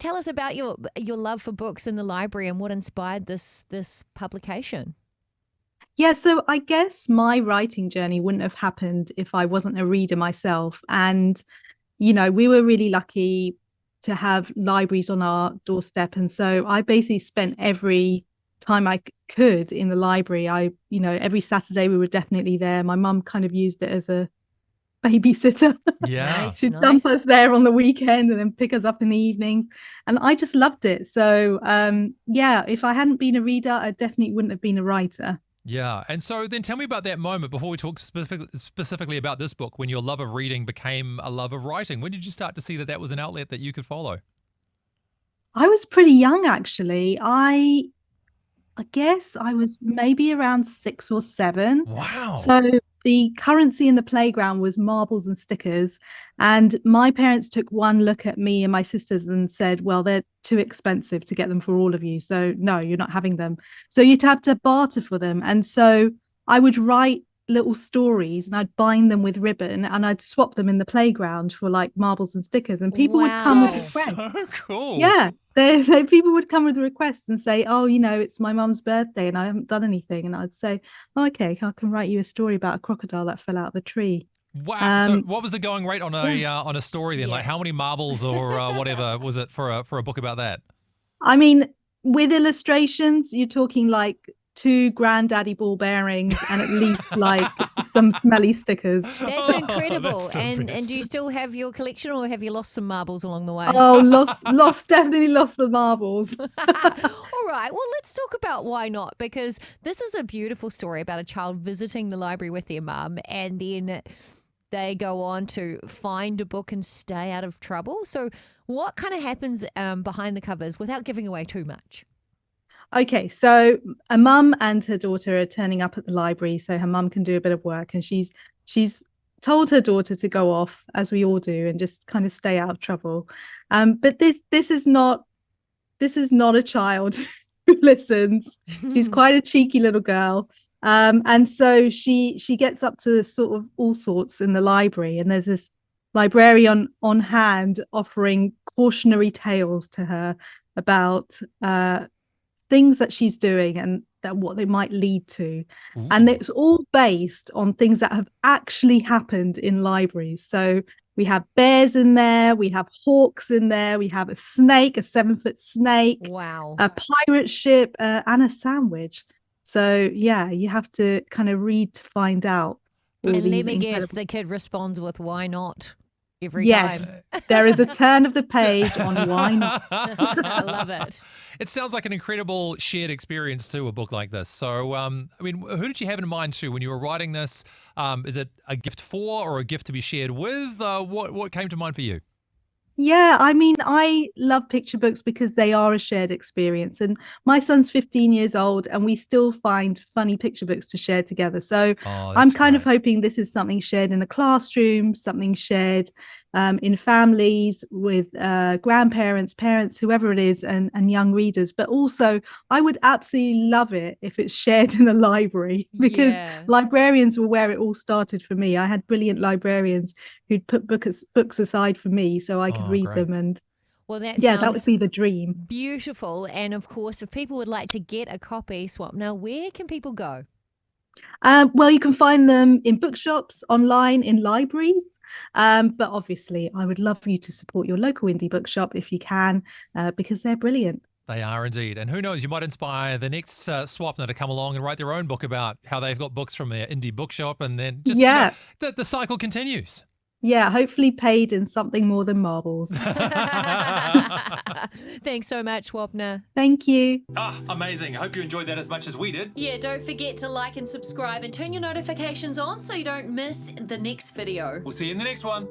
tell us about your love for books in the library and what inspired this publication. Yeah, so I guess my writing journey wouldn't have happened if I wasn't a reader myself. And, we were really lucky to have libraries on our doorstep. And so I basically spent every time I could in the library. Every Saturday we were definitely there. My mum kind of used it as a babysitter. Yeah. Nice, She'd dump nice. us there on the weekend and then pick us up in the evenings. And I just loved it. So, yeah, if I hadn't been a reader, I definitely wouldn't have been a writer. Yeah. And so then tell me about that moment before we talk specifically about this book, when your love of reading became a love of writing. When did you start to see that that was an outlet that you could follow? I was pretty young, actually. I guess I was maybe around 6 or 7. Wow. So the currency in the playground was marbles and stickers. And my parents took one look at me and my sisters and said, well, they're too expensive to get them for all of you. So no, you're not having them. So you'd have to barter for them. And so I would write little stories and I'd bind them with ribbon and I'd swap them in the playground for like marbles and stickers. And people would come with Wow. That's requests. so cool. Yeah, people would come with requests and say, oh, it's my mum's birthday and I haven't done anything. And I'd say, oh, okay, I can write you a story about a crocodile that fell out of the tree. Wow. So Um, what was the going rate on yeah. a story then? Yeah. Like how many marbles or whatever was it for a book about that? I mean, with illustrations, you're talking like 2 granddaddy ball bearings and at least like some smelly stickers. That's Oh, incredible. that's the And best. do you still have your collection, or have you lost some marbles along the way? Oh, definitely lost the marbles. All right. Well, let's talk about why not, because this is a beautiful story about a child visiting the library with their mum, and then they go on to find a book and stay out of trouble. So what kind of happens behind the covers without giving away too much? Okay, so a mum and her daughter are turning up at the library so her mum can do a bit of work, and she's told her daughter to go off, as we all do, and just kind of stay out of trouble. But this is not a child who listens. She's quite a cheeky little girl. And so she gets up to sort of all sorts in the library, and there's this librarian on hand offering cautionary tales to her about things that she's doing and that what they might lead to. And Ooh. it's all based on things that have actually happened in libraries. So we have bears in there, we have hawks in there, we have a snake, a 7-foot snake, Wow. a pirate ship, and a sandwich. So yeah, you have to kind of read to find out all And let these me guess, incredible. the kid responds with "Why not?" every Yes, time. there is a turn of the page on why not. I love it. It sounds like an incredible shared experience too, a book like this. So, I mean, who did you have in mind too when you were writing this? Is it a gift for or a gift to be shared with? What came to mind for you? Yeah, I mean, I love picture books because they are a shared experience. And my son's 15 years old, and we still find funny picture books to share together. So Oh, I'm that's kind of great. hoping this is something shared in a classroom, something shared in families with grandparents, parents, whoever it is, and young readers. But also, I would absolutely love it if it's shared in a library, because Yeah. librarians were where it all started for me. I had brilliant librarians who'd put books aside for me so I could Oh, read great. them. And Well, that yeah, that would sounds be the dream. beautiful. And of course, if people would like to get a copy, Swapna, where can people go? Well, you can find them in bookshops, online, in libraries. But obviously, I would love for you to support your local indie bookshop if you can, because they're brilliant. They are indeed. And who knows, you might inspire the next Swapna to come along and write their own book about how they've got books from their indie bookshop, and then just, Yeah, the cycle continues. yeah, hopefully paid in something more than marbles. Thanks so much, Swapna. Thank you. Amazing. I hope you enjoyed that as much as we did. Yeah, don't forget to like and subscribe and turn your notifications on so you don't miss the next video. We'll see you in the next one.